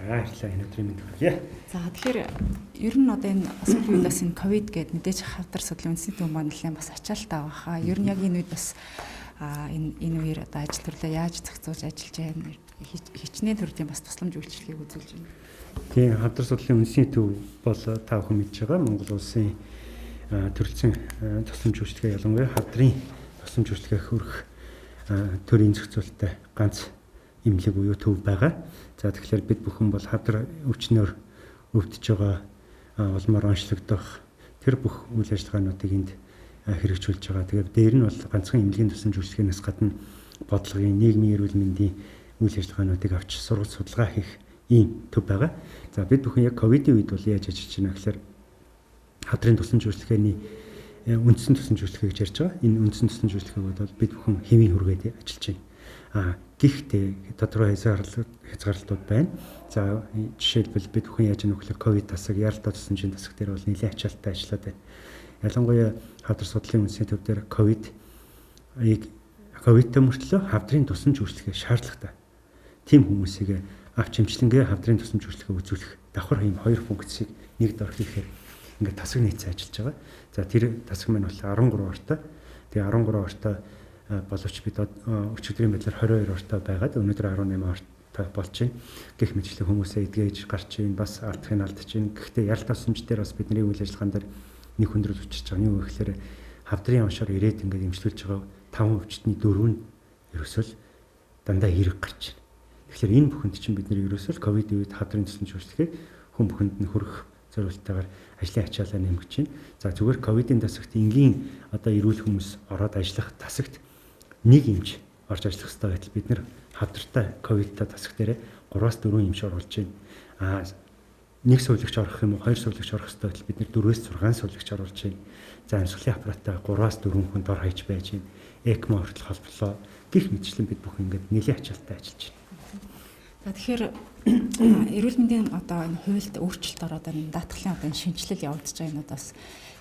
За баярлалаа энэ өдрийн мэнд хүргэе. За тэгэхээр ер нь одоо энэ сүүлийн үед бас энэ ковид гэдэг мэдээж хавдар судлалын үндэсний төв маань нэлээд бас ачаалттай байгаа хаа. Ер нь яг энэ үед бас энэ үеэр одоо ажил төрлөө яаж зохицуулж ажиллаж байна? Хичнээн төрлийн бас тусламж үйлчлэгийг үзүүлж байна. Тийм хавдар судлалын үндэсний төв бол та бүхэн мэдж байгаа Монгол улсын төрөлцсөн тусламж үйлчлэгээ ялангуяа хавдрын тусламж үйлчлэгээ хөрөх төрийн зохицуулалттай ганц эмнэлэг буюу төв байгаа. За тэгэхээр бид бүхэн бол хавдар өвчнөөр өвдөж байгаа улмаар онцлогдох тэр бүх үйл ажиллагаануудыг энд хэрэгжүүлж байгаа. Тэгээд дээр нь бол ганцхан эмнэлгийн тусламж үйлчлэгээнээс гадна бодлогын, нийгмийн эрүүл мэндийн үйл ажиллагаануудыг авч сургалт судалгаа хийх ийм төв байгаа. За бид бүхэн яг ковидын үед бол яаж ажиллаж байна гэхээр хавдрын тусламж үйлчлэгээний үндсэн тусламж үйлчлэгээ гэж ярьж байгаа. Энэ үндсэн тусламж үйлчлэгээг бол бид бүхэн хэвийн хүргээд ажиллаж байна. Гэхдээ тодорхой хязгаарлалтууд байна. За жишээлбэл бид бүхэн яаж нөхлөг ковид тасаг, яралтай тусламжийн тасаг дээр бол нэлээд ачаалттай ажиллаад байна. Ялангуяа хавдар судлалын үндэсний төв дээр ковидтэй мөртлөө хавдрын тусламж үйлчлэгээ шаардлагатай. Тим хүмүүсийг авч эмчилгээ хавдрын тусламж үйлчлэгээ үзүүлэх давхар ийм хоёр функцийг нэгд орох хийхээр ингээд тасаг нийцээ ажиллаж байгаа. За тэр тасаг маань бол 13 ортой. Тэгээ 13 ортой боловч бид өчигдрийн байдлаар 22 ортой байгаад өнөөдөр 18 ортой болж байна. Гэх мэтчлэн хүмүүсээ эдгэж гарч ийн бас ардхыг алдаж ийн. Гэхдээ яралтай тусламж дээр бас бидний үйл ажиллагаан дээр нэг хүндрэл учирч байгаа. Юу гэхээр хавдрын оншоор ирээд ингээд эмчилүүлж байгаа 5 өвчтний 4 нь ерөөсөө дандаа эрэг гарч байна. Тэгэхээр энэ бүхэнд чинь бид нэр ерөөсөө ковидын үед хавдрын тусламж үйлчлэгийг хүн бүхэнд нь хүрэх зорилттойгоор ажлын ачаалаа нэмгэж байна. За зүгээр ковидын тасагт энгийн одоо эрүүл хүмүүс ороод ажиллах тасагт нэг эмч орж ажиллах хэрэгтэй байтал бид нэр хавдартай ковидтай тасаг дээр 3-4 эмч оруулж байна. Нэг сувлагч орох юм уу, хоёр сувлагч орох хэрэгтэй байтал бид нэр 4-6 сувлагч оруулж байна. За амьсгалын аппараттай 3-4 хүн дор хаяж байж байна. ЭКМО хүртэл холболоо. Гэх мэтчлэн бид бүх ингээд нэлээд ачаалттай ажиллаж байна. За тэгэхээр эрүүл мэндийн одоо энэ хуульд өөрчлөлт ороод энэ даатгалын одоо энэ шинжилэл явагдаж байгаа энэ бас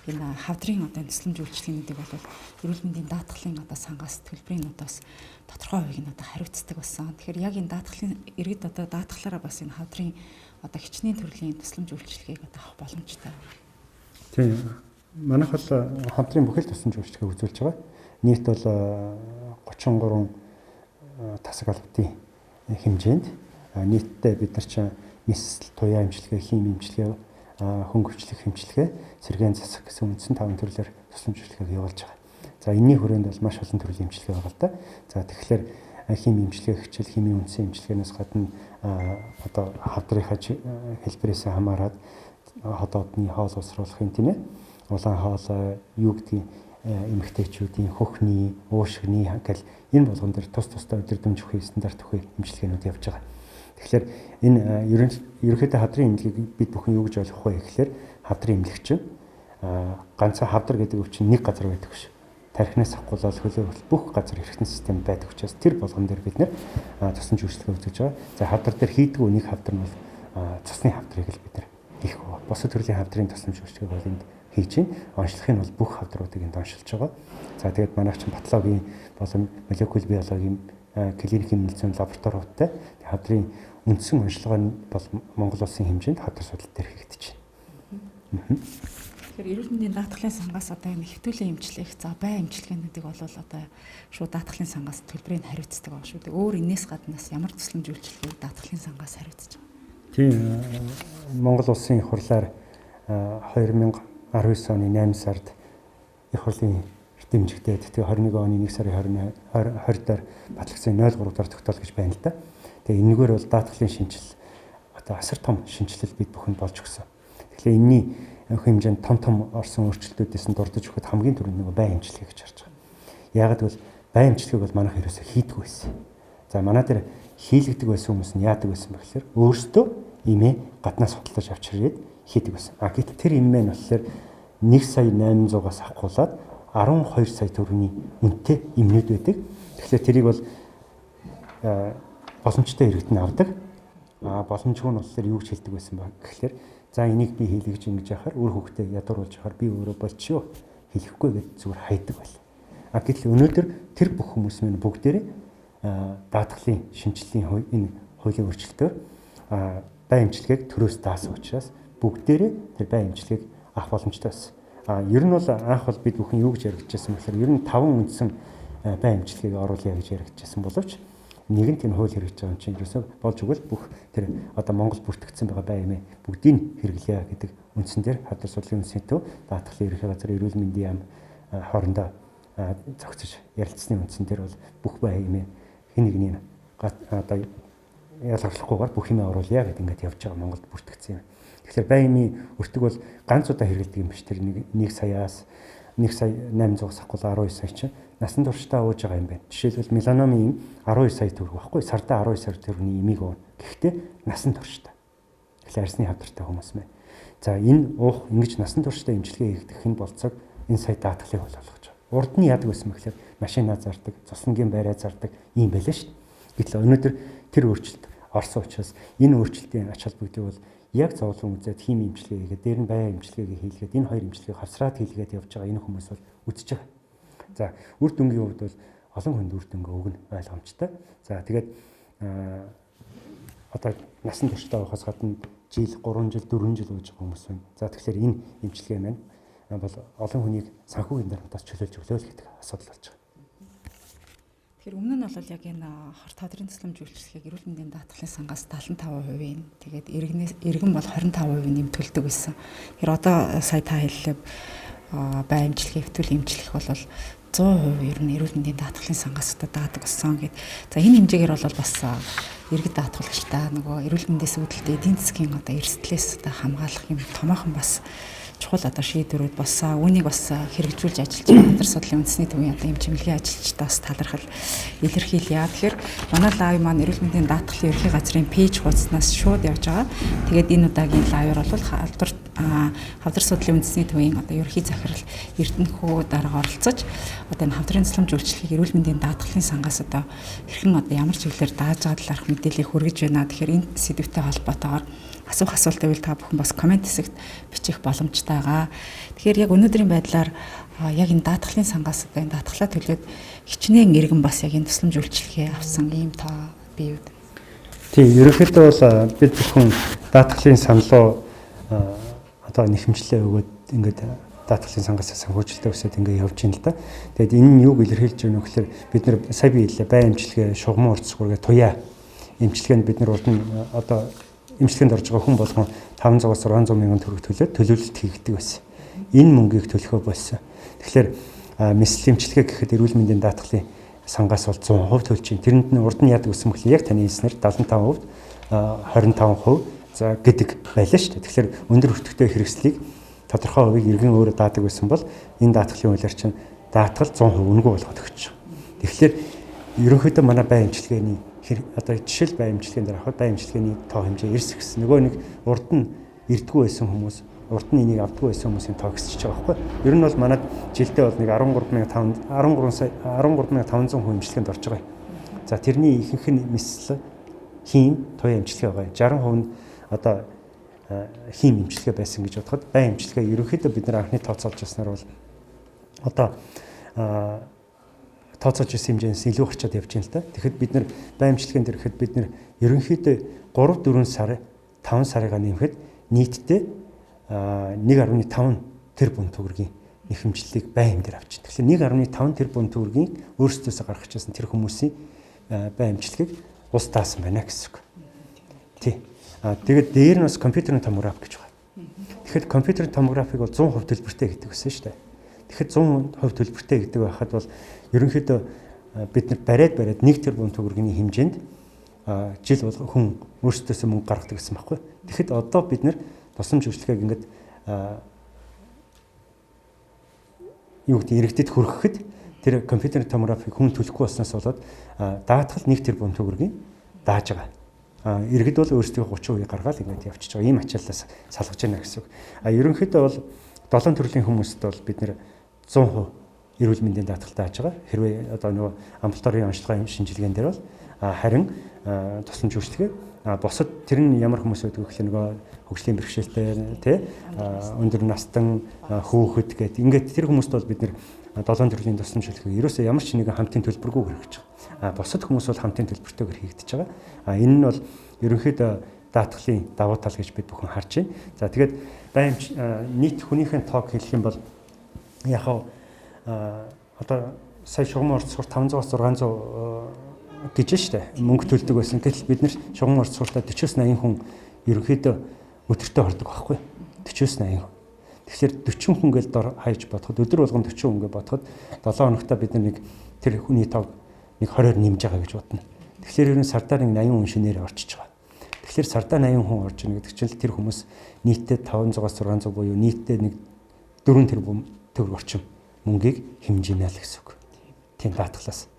энэ хавдрын одоо тусламж үйлчлэгнүүдийг бол эрүүл мэндийн даатгалын одоо сангаас төлбөрийн удаас тодорхой хувийг нь одоо хариуцдаг болсон. Тэгэхээр яг энэ даатгалын иргэд одоо даатгалаараа бас энэ хавдрын одоо хичнээн төрлийн тусламж үйлчлэгийг одоо авах боломжтой. Тийм. Манайх бол хавдрын бүхэл тусламж үйлчлэгийг үзүүлж байгаа. Нийт бол 33 тасаг албадын хэмжээнд нийтдээ бид нар чинь нийслэл туяа эмчилгээ, хими эмчилгээ, хөнгөвчлөх эмчилгээ, сэргээн засаг гэсэн үндсэн 5 төрлөөр тусламж үйлчлэгийг явуулж байгаа. За энэний хүрээнд бол маш олон төрлийн эмчилгээ байгаа л да. За тэгэхээр хими эмчилгээ хичээл, хими үндсэн эмчилгээнээс гадна одоо хавдрынхаа хэлбэрээс хамаарат хотоодны хоол усруулах юм тийм ээ. Улаан хоол, юу гэдгийг эмэгтэйчүүдийн хөхний, уушигны гэл энэ болгон дээр тус тустай өдрөмж бүхий стандарт бүхий эмчилгээнүүд явж байгаа. Тэгэхээр энэ ерөнхийдөө хавдрын эмнэлгийг бид бүхэн юу гэж ойлгох вэ гэхээр хавдрын эмнэлэг чинь ганцхан хавдар гэдэг өвчин нэг газар байдаг биш. Тархинаас авахгүйл хөлөө бүх газар эргэтэн систем байдаг учраас тэр болгон дээр бид нэр тусламж үйлчлэгээ үзүүлж байгаа. За хавдар дээр хийдэг нэг хавдар нь бол цусны хавдрыг л бид нар хийх ба. Бусад төрлийн хавдрын тусламж үйлчлэгийг бол энд хийж байна. Онцлогын бол бүх хавдруудыг энд оншилж байгаа. За тэгээд манайх чинь патологийн болон молекул биологийн клиникийн медицин лабораториудтай хавдрын үндсэн онцлогоо нь бол Монгол улсын хэмжээнд хавдар судлал дээр хийгдэж байна. Тэгэхээр эрүүл мэндийн даатгалын сангаас одоо энэ хэвтүүлэн эмчлэх, за бай эмчилгээнүүдийг бол одоо шууд даатгалын сангаас төлбөрийг хариуцдаг байгаа шүү дээ. Өөр энэс гаднаас ямар тусламж үйлчлэгийг даатгалын сангаас хариуцж байгаа. Тийм Монгол улсын их хурлаар 2019 оны 8 сард их хурлын дэмжигдээд тэгээ 21 оны 1 сарын 20 дээр батлагдсан 03 дахь тогтоол гэж байна л да. Тэгээ энэгээр бол даатгалын шинжил одоо асар том шинжилэл бид бүхэнд болж өгсөн. Тэгэхээр энэний хэмжээнд том орсон өөрчлөлтүүдээс нь дурдж өгөхөд хамгийн түрүүнд нэг бай эмчилгээ гэж харж байгаа. Яагаад гэвэл бай эмчилгээг бол манайх ерөөсөө хийдэг байсан. За манай дээр хийлэгдэг байсан хүмүүс нь яадаг байсан бэ гэхээр өөрсдөө имээ гаднаас судалж авч ирээд хийдэг байсан. Гэтэл тэр имээ нь болохоор 1,800,000-аас авахгүйлаад 12 сая төгрөгийн үнэтэй имнүүд байдаг. Тэгэхээр тэрийг бол боломжтой иргэд нь авдаг. Боломжгүй нь болохоор юу гэж хэлдэг байсан ба гэхээр за энийг би хийлгэж ингэж яхаар үр хөвгтөө ядууруулж яхаар би өөрөө болчихё хэлэхгүй гэж зүгээр хайдаг байл. Гэтэл өнөөдөр тэр бүх хүмүүс минь бүгдээрээ даатгалын шинжиллийн энэ хуулийн өөрчлөлтөөр бай эмчилгээг төрөөс даасан учраас бүгдээрээ тэр бай эмчилгээг авах боломжтой байсан. Ер нь бол анх бол бид бүхэн юу гэж яригдчихсан бэхээр ер нь 5 үндсэн бай эмчилгээг оруулъя гэж яригдчихсан боловч нэгэнт энэ хууль хэрэгжиж байгаа юм чинь ерөөсөө болж өгвөл бүх тэр одоо Монгол бүртгэгдсэн байгаа бай эмээ бүгдийг хэрэглэе гэдэг үндсэн дээр хадгалж судлалын үндэсний төв даатгалын ерөнхий газрын эрүүл мэндийн яам хоорондоо зохицож ярилцсны үндсэн дээр бол бүх бай эмээ хэн нэгний одоо ялгарлахгүйгээр бүх юмаа оруулъя гэдэг ингээд явж байгаа Монголд бүртгэгдсэн юм. Тэгэхээр бай эмийн өртөг бол ганц удаа хэрэглэдэг юм биш. Тэр 1 саяас 1 сая 800 сахгул 12 сая чинь насан туршдаа ууж байгаа юм байна. Жишээлбэл меланомын 12 сая төгрөг баггүй сардаа 12 сая төгрөгийн эмийг уун. Гэхдээ насан туршдаа. Тэгэхээр арсны хавдартай хүмүүс мэ. За энэ уух ингэж насан туршдаа эмчилгээ хийгдэх нь болцоог энэ сая даатгалыг болгож байгаа. Урд нь яадаг байсан мэхлээр машинаа зардаг, цусангийн байраа зардаг юм байлаа шүү дээ. Гэтэл өнөөдөр тэр өөрчлөлт орсон учраас энэ өөрчлөлтийн ач холбогдол бол яг зовлон үзээд хим эмчилгээ хийгээд дээр нь бай эмчилгээг хийлгээд энэ хоёр эмчилгээг хавсраад хийлгээд явж байгаа энэ хүмүүс бол үдчихэж байгаа. За үр дүнгийн хувьд бол олон хүнд үр дүнгээ өгнө ойлгомжтой. За тэгээд одоо насан туршдаа байхаас гадна жил 3 жил 4 жил ууж байгаа хүмүүс байна. За тэгэхээр энэ эмчилгээ маань бол олон хүнийг санхүүгийн дарамтаас чөлөөлж өглөө л гэдэг асуудал болж байгаа. Тэгэхээр өмнө нь бол яг энэ хорт хадрын тусламж үйлчлэгийг эрүүл мэндийн даатгалын сангаас 75%-ийн тэгээд иргэн бол 25% нэмтүүлдэг байсан. Тэгэхээр одоо сая та хэллээ бай эмчилгээ, хэвтүүл эмчлэх бол 100% ер нь эрүүл мэндийн даатгалын сангаас одоо даадаг болсон гэд. За энэ хэмжээгээр бол бас иргэд даатгалагчдаа нөгөө эрүүл мэндээс үүдэлтэй эдийн засгийн одоо эрсдлээс одоо хамгаалах юм томоохон бас чухал одоо шийдвэрүүд болсон. Үүнийг бас хэрэгжүүлж ажиллаж байгаа хамтар судлалын үндэсний төвийн одоо эм чимлэгийн ажилчдаас талархал илэрхийлье. Тэгэхээр манай лайв маань эрүүл мэндийн даатгалын ерхий газрын пэйж хуудаснаас шууд явж байгаа. Тэгээд энэ удаагийн лайваар бол хамтар судлалын үндэсний төвийн одоо ерхий захирал Эрдэнэхүү дарга оролцож одоо энэ хамтрын тусламж үйлчлэгийг эрүүл мэндийн даатгалын сангаас одоо хэрхэн одоо ямар чиглэлээр дааж байгаа талаарх мэдээлэл хүргэж байна. Тэгэхээр энэ сэдвтэй холбоотойгоор асуух асуулт байвал та бүхэн бас комент хэсэгт бичих боломжтой байгаа. Тэгэхээр яг өнөөдрийн байдлаар яг энэ даатгалын сангаас одоо энэ даатгалаа төлөөд хичнээн иргэн бас яг энэ тусламж үйлчлэгээ авсан ийм та бий үү? Тийм, ерөнхийдөө бол бид бүхэн даатгалын сан руу одоо нэхэмжлээ өгөөд ингээд даатгалын сангаас санхүүжилтээ өсөд ингээд явж байна л да. Тэгэд энэ нь юуг илэрхийлж байна вэ гэхээр бид нар сая би хэллээ бай эмчилгээ, шугам урдсгүйгээ туяа эмчилгээнд бид нар урд нь одоо эмчилгээнд орж байгаа хүн болгон 500-аас 600 мянган төгрөг төлөвлөлт хийгдэг байсан. Энэ мөнгийг төлөхөө болсон. Тэгэхээр мэсэл эмчилгээ гэхэд эрүүл мэндийн даатгалын сангаас бол 100% төлж чинь. Тэрэнд нь урд нь яадаг гэсэн мэхлээ яг таны хэлснээр 75%, 25% за гэдэг байлаа шүү дээ. Тэгэхээр өндөр өртөгтэй хэрэгслийг тодорхой хувийг иргэн өөрөө даадаг байсан бол энэ даатгалын хуулиар чинь даатгал 100% үнэгүй болгоод өгч байгаа. Тэгэхээр ерөнхийдөө манай бай эмчилгээний одоо жишээл бай эмчилгээнд авахад бай эмчилгээний тоо хэмжээ эрс гэсэн. Нөгөө нэг урд нь ирдгүү байсан хүмүүс, урд нь энийг авдаггүй байсан хүмүүсийн тоо өсөж байгаа байхгүй. Ер нь бол манайд жилдээ бол нэг 13,500 хүн эмчилгээнд орж байгаа. За тэрний ихэнх нь мэсэл хим туяа эмчилгээ байгаа. 60% нь одоо хим эмчилгээ байсан гэж бодоход бай эмчилгээ ерөнхийдөө бид нар анхны тооцоолж яснаар бол одоо тооцоолж ирсэн хэмжээс илүү гарчаад явж байна л да. Тэгэхэд бид нар бай эмчилгээнд ирэхэд бид нар ерөнхийдөө 3-4 сар 5 сарыгаа нэмэхэд нийтдээ 1.5 тэрбум төгрөгийн нэхэмжлэлийг бай эм дээр авч байна. Тэгэхээр 1.5 тэрбум төгрөгийн өөрсдөөсөө гаргаж ирсэн тэр хүмүүсийн бай эмчилгээг ус даасан байна гэсэн үг. Тий. Тэгээд дээр нь бас компьютерийн томограф гэж байна. Тэгэхээр компьютерийн томографыг бол 100% төлбөртэй гэдэг байсан шүү дээ. Тэгэхээр 100% төлбөртэй гэдэг байхад бол ерөнхийдөө бид нар бариад 1 тэрбум төгрөгийн хэмжээнд жил бол хүн өөрсдөөсөө мөнгө гаргадаг гэсэн байхгүй. Тэгэхэд одоо бид нар тусламж үйлчлэгийг ингээд юу гэдэг иргэдэд хүргэхэд тэр компьютерийн томографыг хүн төлөхгүй болсноос болоод даатгал 1 тэрбум төгрөгийн дааж байгаа. Иргэд бол өөрсдөө 30% гаргаад ингээд явчихж байгаа. Ийм ачааллаас салгаж байна гэсэн үг. Ерөнхийдөө бол 7 төрлийн хүмүүст бол бид нэр 100% эрүүл мэндийн даатгал дааж байгаа. Хэрвээ одоо нөгөө амбулаторийн онцлогын шинжилгээнд дээр бол харин тусламж үйлчлэгээ босод тэр нь ямар хүмүүс байдаг гэхэл нөгөө хөгжлийн бэрхшээлтэй тий өндөр настан хөөхөд гэдэг ингээд тэр хүмүүст бол бид нэр 7 төрлийн тусламж үйлчлэгийг ерөөсөө ямар ч нэгэн хамтын төлбөргүй хэрэгж байгаа. Босод хүмүүс бол хамтын төлбөртэйгээр хийгдэж байгаа. Энэ нь бол ерөнхийдөө даатгалын давуу тал гэж бид бүхэн харж байна. За тэгээд нийт хүнийхэн тоог хэлэх юм бол яг одоо сая шугам орц сур 500-аас 600 гэж штэ мөнгө төлдөг байсан. Гэтэл бид нэр шугам орц суртаа 40-80 хүн ерөнхийдөө өдөртөө хордог байхгүй. 40-80 хүн. Тэгэхээр 40 хүн гээл дор хайж бодоход өдөр болгон 40 хүн гээ бодоход 7 хоногта бид нэг тэр хүний тоог нэг 20-оор нэмж байгаа гэж бодно. Тэгэхээр ерөн сардаар нэг 80 хүн шинээр орчиж байгаа. Тэгэхээр сардаа 80 хүн орж ийн гэдэг чинь тэр хүмүүс нийтдээ 500-аас 600 буюу нийтдээ нэг 4 тэрбум төгрөг орчим мөнгийг хэмжинэ л гэсэн үг. Тийм даатгалаас.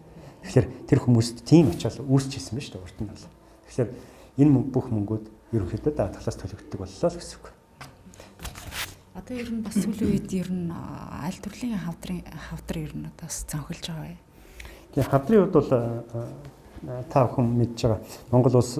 Тэгэхээр тэр хүмүүст тийм ачаал үүсчихсэн байна шүү дээ урд нь бол. Тэгэхээр энэ бүх мөнгүүд ерөнхийдөө даатгалаас төлөгддөг боллоо л гэсэн үг. Одоо ер нь бас сүүлийн үед ер нь аль төрлийн хавдар ер нь одоо цонхилж байгаа вэ? Тэгээ хавдрын хувьд бол та бүхэн мэдж байгаа Монгол улс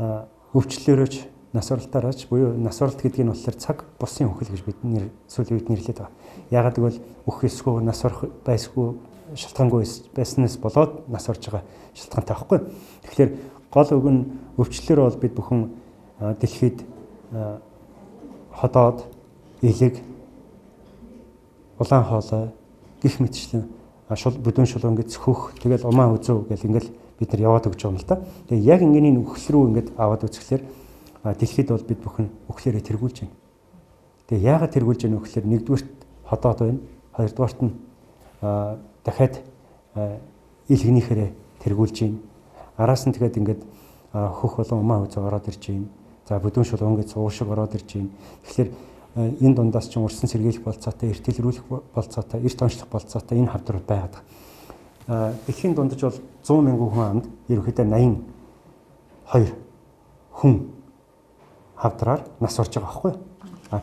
өвчлөлөөрөөч нас оролтоорооч буюу нас оролт гэдэг нь болохоор цаг бусын өхөл гэж бид сүүлийн үед нэрлэдэг байгаа. Яагаад гэвэл өөх эсгүй нас орох байсгүй шалтгаангүй байснаас болоод нас орж байгаа шалтгаантай байхгүй. Тэгэхээр гол үг нь өвчлөлөөр бол бид бүхэн дэлхийд ходоод элэг улаан хоолой гих мэтчлэн бүдүүн шулуун гэж хөх тэгэл умаа үзүү гэл ингээл бид нар яваад өгч байгаа юм л да. Тэгээ яг ингээний үхэл рүү ингээд аваад үзэхлээр дэлхийд бол бид бүхэн үхлээрээ тэргүүлж байна. Тэгээ яагаад тэргүүлж байна вэ гэхээр нэгдүгürt ходоод байна. Хоёрдугаарт нь дахиад илгнийхээрээ тэргүүлж байна. Араас нь тэгээд ингээд хөх болон умаа үзүү ороод ирж байна. За бүдүүн шулуун гэж суу шиг ороод ирж байна. Тэгэхээр энэ дундаас ч урьдсан сэргийлэх болцоотой, эртэлрүүлэх болцоотой, эрт онцлох болцоотой энэ хавдрууд байгаад. Дэлхийн дундаж бол 100 мянган хүн амд ерөнхийдөө 82 хүн хавдраар нас орж байгаа байхгүй.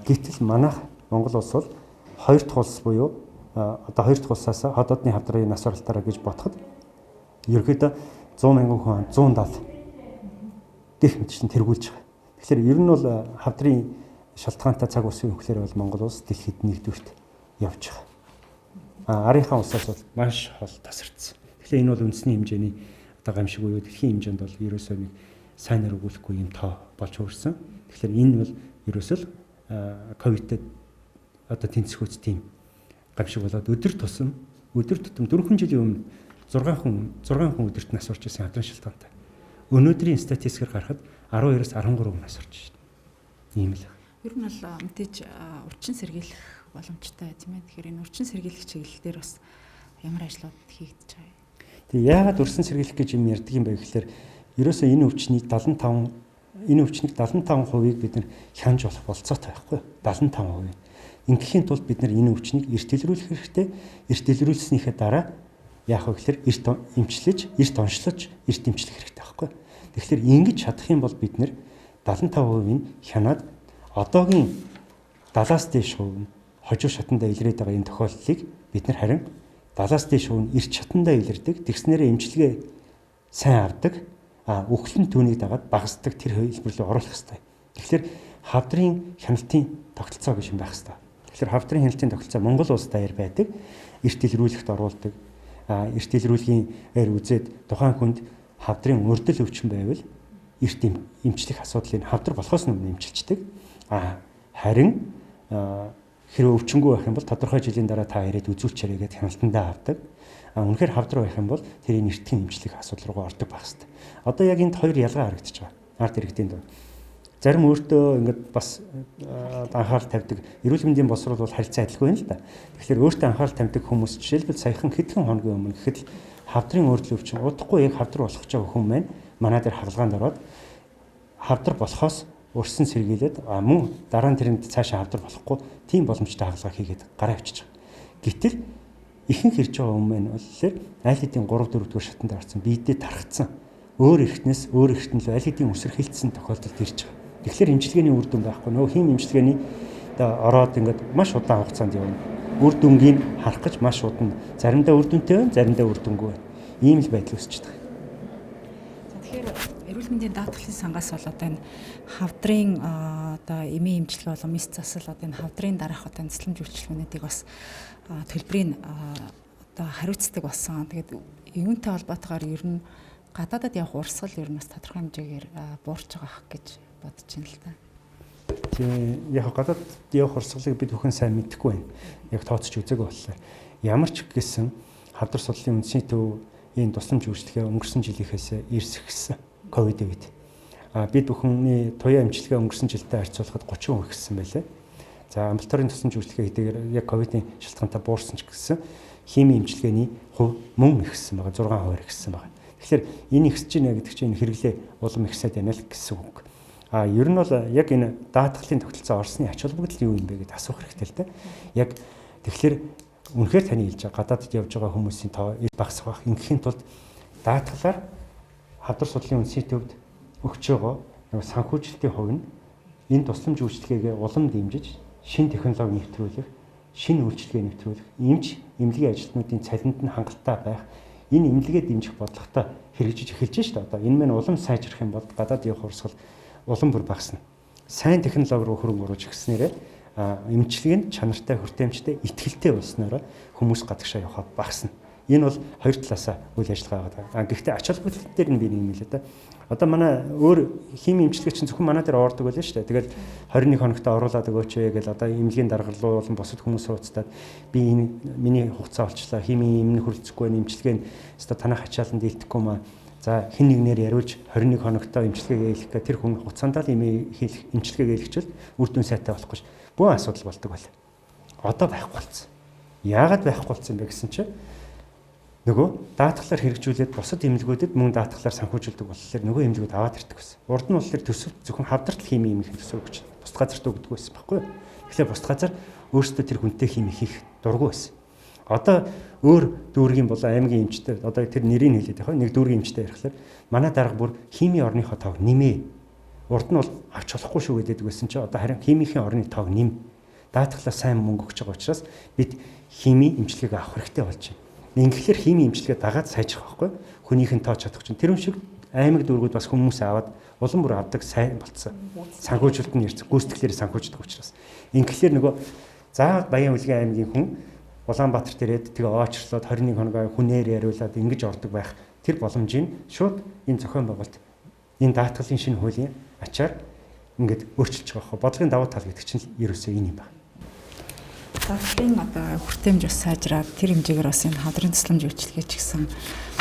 Гэтэл манайх Монгол улс бол хоёр дахь улс буюу одоо хоёр дахь улсаас ходоодны хавдрын нас оролтоороо гэж бодоход ерөнхийдөө 100 мянган хүн амд 170 гэх мэтчлэн тэргүүлж байгаа. Тэгэхээр ер нь бол хавдрын шалтгаантай цаг усын өхлөөр бол Монгол улс дэлхийд нэгдүгürt явж байгаа. Арийнхаа улсаас бол маш хол тасарсан. Тэгэхээр энэ бол үндэсний хэмжээний одоо гамшиг буюу дэлхийн хэмжээнд бол ерөөсөө нэг сайнаар өгүүлэхгүй юм тоо болж өөрсөн. Тэгэхээр энэ бол ерөөсөө ковидтэй одоо тэнцвэрч тийм гамшиг болоод өдөр тутам 4 жилийн өмнө 6 хүн өдөрт нас орж ирсэн хадрын шалтгаантай. Өнөөдрийн статистикээр гарахад 12-аас 13 хүн нас орж байна. Ийм л. Ер нь бол мэдээж урчин сэргийлэх боломжтой тийм ээ. Тэгэхээр энэ урчин сэргийлэх чиглэл дээр бас ямар ажлууд хийгдэж байгаа юм? Тэгээ яагаад урчин сэргийлэх гэж юм ярьдаг юм бэ гэхээр ерөөсөө энэ өвчнийг 75% бид нар хянж болох болцоотой байхгүй 75%. Ингээхийн тулд бид нар энэ өвчнийг эртэлрүүлэх хэрэгтэй. Эртэлрүүлснийхээ дараа яах вэ гэхээр эрт эмчлэж, эрт онцлож, эрт эмчлэх хэрэгтэй байхгүй. Тэгэхээр ингэж чадах юм бол бид нар 75%-ийг хянаад одоогийн 70-аас дээш хувь нь хожуу шатандаа илрээд байгаа энэ тохиолдлыг бид нар харин 70-аас дээш хувь нь эрт шатандаа илэрдэг, тэгснээрээ эмчилгээ сайн авдаг, үхлэн түүнийг дагаад багасдаг тэр хэлбэр рүү оруулах хэрэгтэй. Тэгэхээр хавдрын хяналтын тогтолцоо гэж юм байх хэрэгтэй. Тэгэхээр хавдрын хяналтын тогтолцоо Монгол улс даяар байдаг, эрт илрүүлэхт оруулдаг, эрт илрүүлгийнээр үзээд тухайн хүнд хавдрын өрдөл өвчин байвал эрт эмчлэх асуудлыг хавдар болохоос өмнө эмчилждэг. Харин хэрэв өвчнгүй байх юм бол тодорхой жилийн дараа та ирээд үзүүлчээрэй гэдээ хяналтандаа авдаг. Үнэхээр хавдар байх юм бол тэрийн эртхэн эмчлэх асуудал руу ордог байх хэрэгтэй. Одоо яг энд хоёр ялгаа харагдаж байгаа. Ард иргэдийн дунд. Зарим өөртөө ингээд бас анхаарал тавьдаг. Эрүүл мэндийн боловсрол бол харилцаа адилгүй юм л да. Тэгэхээр өөртөө анхаарал тавьдаг хүмүүс жишээлбэл саяхан хэдхэн хоногийн өмнө гэхэд хавдрын өрдөл өвчин удахгүй яг хавдар болох гэж байгаа хүн маань манай дээр хагалгаанд ороод хавдар болохоос урьсан сэргийлээд мөн дараа нь тэрэнд цаашаа хавдар болохгүй тийм боломжтой хагалгаа хийгээд гараа авчиж байгаа. Гэтэл ихэнх ирж байгаа хүмүүс маань болохоор аль хэдийн 3-4 дугаар шатанд орсон биедээ тархацсан өөр эртнээс өөр эртэн л аль хэдийн өсөрхөлдсөн тохиолдолд ирж байгаа. Тэгэхээр эмчилгээний үр дүн байхгүй нөгөө хим эмчилгээний ороод ингээд маш удаан хугацаанд явна. Үр дүнгийг харах гэж маш удаан заримдаа үр дүнтэй байна, заримдаа үр дүнгүй байна. Ийм л байдал үүсэж байгаа. Тэгэхээр эрүүл мэндийн даатгалын сангаас бол одоо энэ хавдрын одоо эмийн эмчилгээ болон мис засал одоо энэ хавдрын дараах одоо нислэмж үйлчилгээнүүдийг бас төлбөрийн одоо хариуцдаг болсон. Тэгээд юунтэй холбоотойгоор ер нь гадаадад явах урсгал ер нь бас тодорхой хэмжээгээр буурч байгаа гэж бодож байна л та. Тийм яг гадаад явах урсгалыг бид бүхэн сайн мэдэхгүй байна. Яг тооцож үзээгүй болохоор ямар ч гэсэн хавдар судлалын үндэсний төв энэ тусламж үйлчлэгээ өнгөрсөн жилийнхээс ирсгсэн ковид үед. Бид бүхний туяа эмчилгээ өнгөрсөн жилдээ харьцуулахад 30% ихсэн байлээ. За амбулаторийн тусламж үйлчлэгээ хэдийгээр яг ковидын шалтгаантай буурсан ч гэсэн химийн эмчилгээний хувь мөн ихсэн байгаа 6% ихсэн байгаа. Тэгэхээр энэ ихсэж байна гэдэг чинь хэрэглээ улам ихсээд байна л гэсэн үг. Ер нь бол яг энэ даатгалын тогтолцоо орсны ач холбогдол юу юм бэ гэдээ асуух хэрэгтэй л дээ. Яг тэгэхээр үнэхээр таны хэлж байгаа гадаадд явж байгаа хүмүүсийн тоо багасах бах. Ингээхийн тулд даатгалаар хавдар судлалын үндэсний төвд өгч байгаа нэг санхүүжилтийн хувь нь энэ тусламж үйлчилгээгээ улам дэмжиж, шинэ технологи нэвтрүүлэх, шинэ үйлчилгээ нэвтрүүлэх, эмнэлгийн ажилтнуудын цалинд нь хангалттай байх, энэ эмнэлгээ дэмжих бодлоготой хэрэгжиж эхэлж байна шүү дээ. Одоо энэ мань улам сайжрах юм бол гадаад явах урсгал улам бүр багасна. Сайн технологи руу хөрөнгө оруулж гиснээрээ эмчилгээ нь чанартай, хүртээмжтэй, итгэлтэй болсноор хүмүүс гадагшаа явахаа багасна. Энэ бол хоёр талаасаа үйл ажиллагаа байгаа. Гэхдээ ач холбогдол дээр нь би нэг юм хэлээ да. Одоо манай өөр химийн эмчилгээ чинь зөвхөн манай дээр ордог байлаа шүү дээ. Тэгэл 21 хоногт оруулаад өгөөч гэл одоо эмнэлгийн даргалал болон бусад хүмүүс ууцтаад би энэ миний хугацаа олчлаа. Химийн эмнэ хүрэлцэхгүй эмчилгээ нь одоо танах ачааланд дийлдэхгүй маа. За хэн нэгнээр яриулж 21 хоногтой эмчилгээгээ хийх гэх тэр хүн хугацаанд л эмчилгээгээ хийлгэчвэл үр дүн сайтай болохгүй ш. Бүх асуудал болдог байл. Одоо байхгүй болсон. Яагаад байхгүй болсон бэ гэсэн чинь нөгөө даатгалаар хэрэгжүүлээд бусад эмнэлгүүдэд мөн даатгалаар санхүүжүүлдэг болохоор нөгөө эмнэлгүүд аваад ирдэг байсан. Урд нь болохоор төсөв зөвхөн хавдартал химийн эмнэлгийн төсөв өгч бусад газарт өгдөг байсан байхгүй юу? Тэгэхээр бусад газар өөрсдөө тэр хүнтэй химийн хийх дургүй байсан. Одоо өөр дүүргийн болон аймгийн эмчтэй одоо тэр нэрийг хэлээд байгаа. Нэг дүүргийн эмчтэй ярихлаар манай дарга бүр химийн орныхоо тоог нэмээ. Урд нь бол авч болохгүй шүү гэдэг байсан чинь одоо харин химийн орны тоог нэм. Даатгалаар сайн мөнгө өгч байгаа учраас бид химийн эмчилгээг авах хэрэгтэй болж байна. Ингээхээр химийн эмчилгээ дагаад сайжрах байхгүй. Хүнийхэн тоо чадах чинь тэр шиг аймаг дүүргүүд бас хүмүүс аваад улам бүр авдаг сайн болцсон. Санхүүжилт нь ярьц гүйцэтгэлээр санхүүждэг учраас. Ингээхээр нөгөө заавал Баян Улгийн аймгийн хүн Улаанбаатарт ирээд тэгээ оочрлоод 21 хоногоо хүнээр яриулаад ингэж ордог байх тэр боломжийг шууд энэ зохион байгуулалт энэ даатгалын шинэ хуулийн ачаар ингээд өөрчилж байгаа хөө. Бодлогын давуу тал гэдэг чинь ерөөсөө энэ юм байна. Даатгалын одоо хүртээмж бас сайжраад тэр хэмжээгээр бас энэ хавдрын тусламж үйлчилгээ ч гэсэн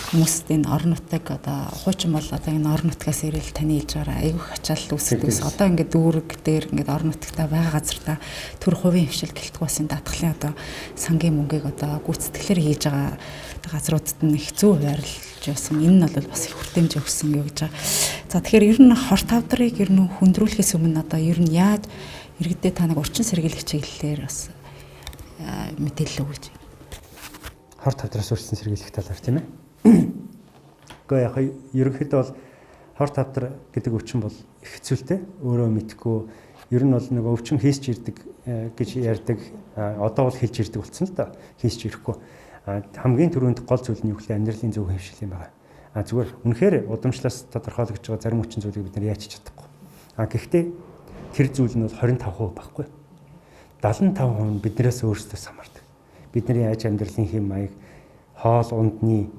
хүмүүст энэ орон нутаг одоо хуучин бол одоо энэ орон нутгаас ирээл таны хэлж байгаа айгүйх ачаалал үүсгэдэгс одоо ингээд дүүрэг дээр ингээд орон нутагтаа байгаа газартаа төр хувийн хвшил гэлтгүй бас энэ даатгалын одоо сангийн мөнгийг одоо гүйцэтгэлээр хийж байгаа газруудад нь хэцүү байрлаж байсан. Энэ нь бол бас их хүртээмж өгсөн юу гэж байгаа. За тэгэхээр ер нь хорт хавдрыг ер нь хүндрүүлэхээс өмнө одоо ер нь яаж иргэдэд та нэг урчин сэргийлэх чиглэлээр бас мэдээлэл өгөөч. Хорт хавдраас урчин сэргийлэх талаар тийм ээ. Гэхдээ яг ерөнхийдөө бол хорт хавдар гэдэг өвчин бол их хэцүүтэй. Өөрөө мэдхгүй ер нь бол нэг өвчин хийсч ирдэг гэж ярьдаг. Одоо бол хэлж ирдэг болсон л да. Хийсч ирэхгүй. Хамгийн түрүүнд гол зүйл нь юу гэхээр амьдралын зөв хэвшил юм байна. Зүгээр үнэхээр удамшлаас тодорхойлогдож байгаа зарим хүчин зүйлийг бид нар яаж чадахгүй. Гэхдээ тэр зүйл нь бол 25% байхгүй. 75% нь биднээс өөрсдөөс хамаардаг. Бидний аж амьдралын хэм маяг, хоол ундны,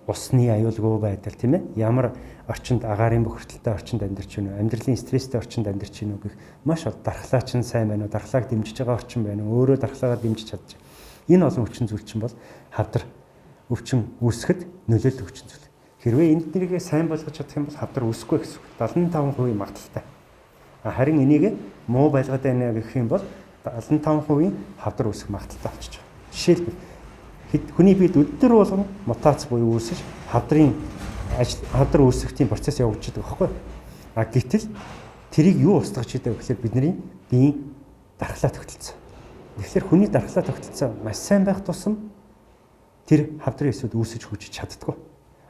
усны аюулгүй байдал тийм ээ. Ямар орчинд агаарын бохирдолтой орчинд амьдарч байна уу? Амьдралын стресстэй орчинд амьдарч байна уу гэх маш ол дархлаа чинь сайн байна уу? Дархлааг дэмжиж байгаа орчин байна уу? Өөрөө дархлаагаар дэмжиж чадчих. Энэ олон өвчин зүйл чинь бол хавдар өвчин үүсгэхэд нөлөөлдөг өвчин зүйл. Хэрвээ энднийг сайн болгож чадах юм бол хавдар үүсэхгүй гэсэн үг. 75% магадaltaй. Харин энийг муу байлгаад байна гэх юм бол 75% хавдар үүсэх магадaltaй болчих. Жишээлбэл хүний биед өдөр болгон мутац буюу үүсэж хавдар үүсэхтийн процесс явагдаж байгаа байхгүй. Гэтэл тэрийг юу устгаж идэв гэхээр бидний биеийн дархлаа тогтолцоо. Тэгэхээр хүний дархлаа тогтолцоо маш сайн байх тусам тэр хавдрын эсүүд үүсэж хүчиж чаддгүй.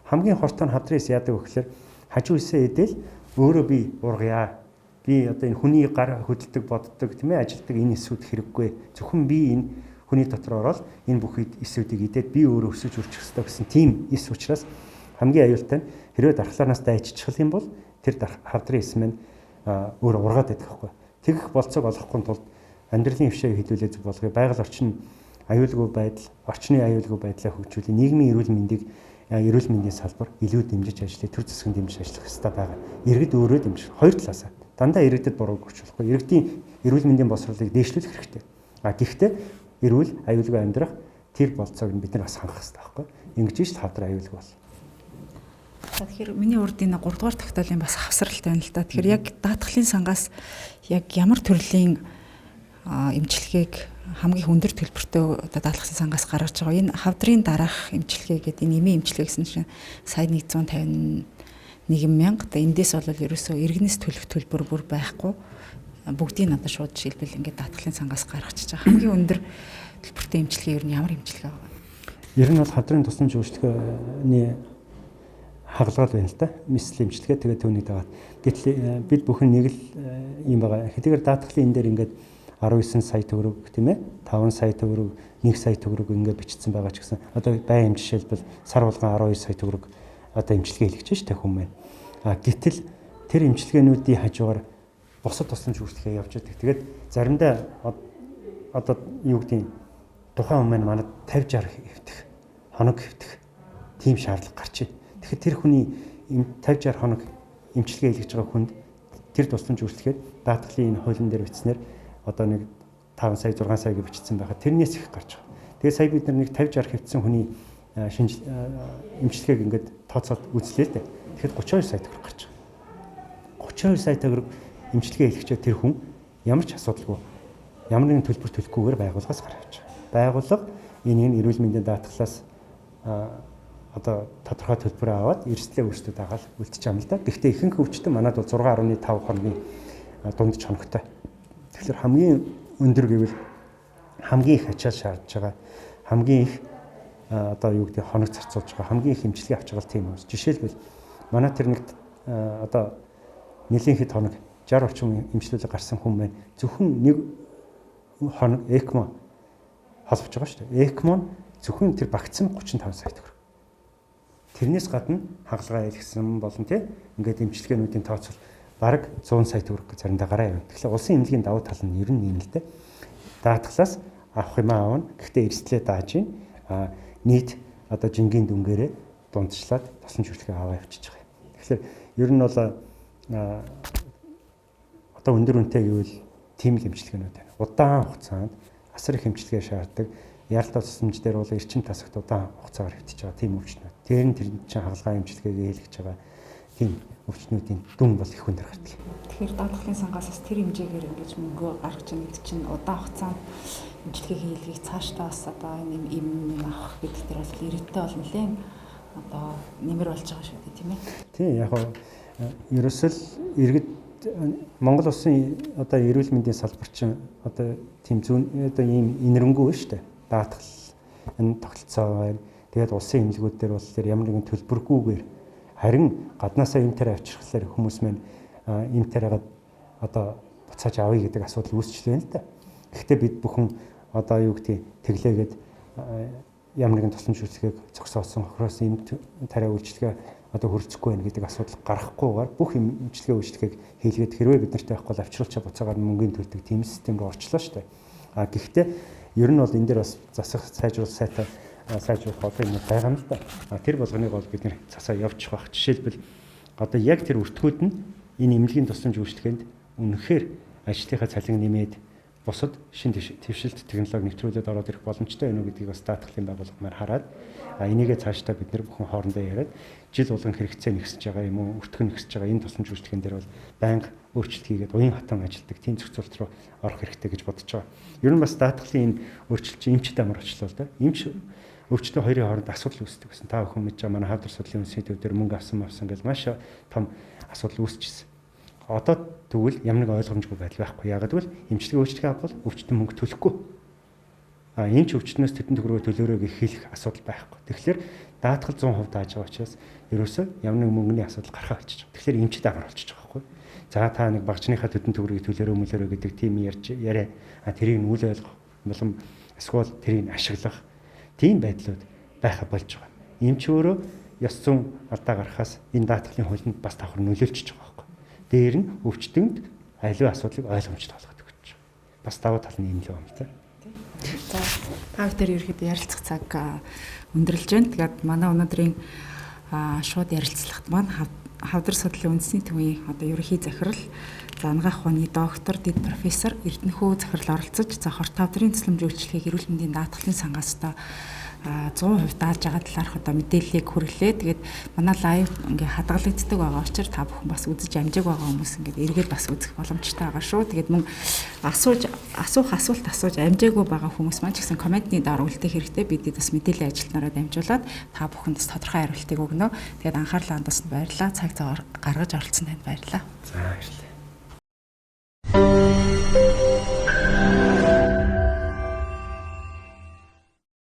Хамгийн хортоо нь хавдрын эс яадаг вэ гэхээр хажуу эсээ эдэл өөрөө би ургая. Би одоо энэ хүний гар хөдөлдөг, боддог, тийм ээ, ажилдаг энэ эсүүд хэрэггүй. Зөвхөн би энэ хүний дотор ороод энэ бүх эсүүдийг идээд би өөрөө өсөж үржих хэрэгтэй гэсэн тийм эс учраас хамгийн аюултай нь хэрвээ дархлаанаас дайжчих юм бол тэр хавдрын эс мань өөр ургаад байдаг байхгүй. Тэгэх болцоог олохгүй тулд амьдралын хвшээ хэлүүлээ зүг болгоё. Байгаль орчин аюулгүй байдал, орчны аюулгүй байдлаа хөгжүүлэх, нийгмийн эрүүл мэндийн салбар илүү дэмжиж ажиллах, төр засгийн дэмжиж ажиллах хэрэгтэй байгаа. Иргэд өөрөө дэмжих. Хоёр талаасаа дандаа иргэдэд бурууг өгч болохгүй. Иргэдийн эрүүл мэндийн боловсролыг дээшлүүлэх хэрэгтэй. Гэхдээ эрүүл аюулгүй амьдрах тэр болцоог нь бид нар бас хангах хэрэгтэй байхгүй. Ингэж ш хавдар аюулгүй бол. Тэгэхээр миний урд энэ 3 дугаар тогтоолын бас хавсралтай байна л да. Тэгэхээр яг даатгалын сангаас яг ямар төрлийн эмчилгээг хамгийн өндөр төлбөртэй даатгалын сангаас гаргаж байгаа. Энэ хавдрын дараах эмчилгээ гэдэг энэ эмийн эмчилгээ гэсэн чинь сая 151 мянга. Эндээс бол ерөөсөө иргэнээс төлөх төлбөр бүр байхгүй. Бүгдийг надад шууд жишээлбэл ингээд даатгалын сангаас гаргачихж байгаа. Хамгийн өндөр төлбөртэй эмчилгээ ер нь ямар эмчилгээ вэ? Ер нь бол хавдрын тусламж үйлчилгээний хагалгаал байна л да. Мисл эмчилгээ тэгээд түүнийг дагаад. Гэтэл бид бүхэн нэг л юм байгаа. Хэдийгээр даатгалын энэ дээр ингээд 19 сая төгрөг тийм ээ 5 сая төгрөг 1 сая төгрөг ингээд бичсэн байгаа ч гэсэн одоо байн жишээлбэл сар болгон 12 сая төгрөг одоо эмчилгээ хийлгэж штэ хүмүүс. Гэтэл тэр эмчилгээнүүдийн хажуугаар бусад тусламж үйлчилгээ явж байдаг. Тэгээд заримдаа одоо юу гэдэг тухайн хүмүүс манад 50 60 хэвтэх хоног хэвтэх тийм шаардлага гарч байна. Тэгэхээр тэр хүний 50 60 хоног эмчилгээ хийлгэж байгаа хүнд тэр тусламж үйлчилгээд даатгалын энэ хуулийн дээр бичснээр одоо нэг 5 сая 6 сая гэж бичсэн байхад тэрнээс их гарч байгаа. Тэгээ сая бид нар нэг 50 60 хэвтсэн хүний эмчилгээг ингээд тооцоод үзлээ л дээ. Тэгэхэд 32 сая төгрөг гарч байгаа. 32 сая төгрөг эмчилгээ хийлгчээ тэр хүн ямар ч асуудалгүй ямар нэгэн төлбөр төлөхгүйгээр байгууллагаас гарч авч байгаа. Байгууллага энийг эрүүл мэндийн даатгалаас одоо тодорхой төлбөрөө аваад эрсдлээ өөрсдөө дагаад үлдчих юм л да. Гэхдээ ихэнх өвчтөн манад бол 6.5 хоногийн дундч хоногтой. Тэгэхээр хамгийн өндөр гэвэл хамгийн их ачаал шаардж байгаа хамгийн их одоо юу гэдэг хоног зарцуулж байгаа хамгийн их эмчилгээ авч байгаа тийм юм. Жишээлбэл манай тэр нэг одоо нэлийн хэд хоног 60 орчим эмчилгээ гарсан хүн байна. Зөвхөн нэг хоног ЭКМО холбож байгаа шүү дээ. ЭКМО нь зөвхөн тэр багцсан 35 сая төгрөг. Тэрнээс гадна хагалгаа хийлгсэн болон тий ингээд эмчилгээнүүдийн тооцол бараг 100 сая төгрөг заримдаа гараа явна. Тэгэхээр улсын эмнэлгийн давуу тал нь ер нь юм л дээ. Даатгалаас авах юм аавна. Гэхдээ эрсдлээ дааж ийн нийт одоо жингийн дүнгээрээ дундчлаад тусламж үйлчилгээ аваа явчихж байгаа юм. Тэгэхээр ер нь бол одоо өндөр үнэтэй гэвэл тийм л эмчилгээнүүд байна. Удаан хугацаанд асар их эмчилгээ шаарддаг. Яралтай тусламж дээр бол эрчим тасагт удаан хугацаагаар хэвтэж байгаа тийм өвчнүүд. Тэр нь чинь хагалгаа эмчилгээгээ хийлгэж байгаа тийм өвчнүүдийн дүн бол их өндөр гардаг. Тэгэхээр даатгалын сангаас бас тэр хэмжээгээр ингэж мөнгө гаргаж байгаа гэдэг чинь удаан хугацаанд эмчилгээ хийлгийг цаашдаа бас одоо энэ юм авах гэдэг дээр бол ирээдүйд бол нэлээд одоо нэмэр болж байгаа шүү дээ тийм ээ. Тийм яг ерөөсөл иргэд Монгол улсын одоо эрүүл мэндийн салбар чинь одоо тийм зүүн одоо ийм инэрэнгүй шүү дээ. Даатгал энэ тогтолцоо байна. Тэгээд улсын эмнэлгүүд дээр бол тэр ямар нэгэн төлбөргүйгээр харин гаднаасаа эмтэр авчрахлаар хүмүүс маань эмтэрэгээд одоо буцааж авъя гэдэг асуудал үүсчихлээ л да. Гэхдээ бид бүхэн одоо юу гэдэг тэглээгээд ямар нэгэн тусламж үйлчилгээг зогсоосон хохроос эмт тариа үйлчилгээ одоо хөрцөхгүй байх гэдэг асуудал гарахгүйгээр бүх эмчилгээ үйлчилгээг хийлгээд хэрвээ бид нартай байхгүй бол авчруулчаа буцаагаар мөнгөний төлдөг тийм систем рүү орчлоо шүү дээ. Гэхдээ ер нь бол энэ дээр бас засах сайжруулах сайтай сайжруулах одоо юм байгаа юм л да. Тэр болгоныг бол бид нэр цасаа явуучих байх. Жишээлбэл одоо яг тэр өртгүүд нь энэ эмнэлгийн тусламж үйлчилгээнд үнэхээр ажлынхаа цалин нэмээд бусад шин твшилт технологи нэвтрүүлээд ороод ирэх боломжтой байна уу гэдгийг бас даатгалын байгууллагаар хараад энийгээ цаашдаа бид нэр бүхэн хоорондоо яриад жил болгон хэрэгцээ нэгсэж байгаа юм уу өртгөн нэгсэж байгаа энэ тусламж үйлчилгээнд дээр бол байнга өөрчлөлт хийгээд уян хатан ажилдаг тийм зохицуулт руу орох хэрэгтэй гэж бодож байгаа. Ер нь бас даатгалын энэ өөрчлөлт чинь эмчтэй амар очлоо л да. Эмч өвчтөн хоёрын хооронд асуудал үүсдэг гэсэн. Та бүхэн мэдж байгаа манай хавдар судлалын үндэсний төв дээр мөнгө авсан гэж маш том асуудал үүсчихсэн. Одоо тэгвэл ямар нэг ойлгомжгүй байдал байхгүй. Ягаад гэвэл эмчилгээ үйлчилгээ авбал өвчтөн мөнгө төлөхгүй. Эмч өвчтнөөс тэдэн төгрөгөө төлөөрэй гэх хэлэх асуудал байхгүй. Тэгэхээр даатгал 100% дааж байгаа учраас ерөөсөө ямар нэг мөнгөний асуудал гарахаа болчих. Тэгэхээр эмчд амар болчих байгаа байхгүй. За та нэг багжныхаа тэдэн төгрөгийг төлөөрөө гэдэг тийм яриа. Тэрийг үл ойлгох болон эсвэл тэрийг ашиглах тийм байдлууд байха болж байгаа. Эмч өөрөө ёс зүйн алдаа гарахаас энэ даатгалын хуулинд бас давхар нөлөөлчихөж байгаа байхгүй. Дээр нь өвчтөнд аливаа асуудлыг ойлгомжтой болгоод өгч байгаа. Бас давуу тал нь юм л байна тийм. За та бүхэн ерөөхдөө ярилцах цаг өндөрлж байна. Тэгээд манай өнөөдрийн шууд ярилцлагт маань хавдар судлалын үндэсний төвийн одоо ерөнхий захирал, за анагаах ухааны доктор, дэд профессор Эрдэнэхүү захирал оролцож, за хорт хавдрын тусламж үйлчлэгийг эрүүл мэндийн даатгалын сангаас одоо 100% даалж байгаа талаарх одоо мэдээллийг хүргэлээ. Тэгээд манай лайв ингээ хадгалагддаг байгаа учраас та бүхэн бас үзэж амжиг байгаа хүмүүс ингээд эргээд бас үзэх боломжтой байгаа шүү. Тэгээд мөн асуух асуулт асууж амжаагүй байгаа хүмүүс маань ч гэсэн комментны доор үлдэх хэрэгтэй. Бидэд бас мэдээллийн ажилтнаараа дамжуулаад та бүхэнд бас тодорхой хариултыг өгнө. Тэгээд анхаарлаа хандуулсанд баярлалаа. Цаг зав гаргаж оролцсон танд баярлалаа. За баярлалаа.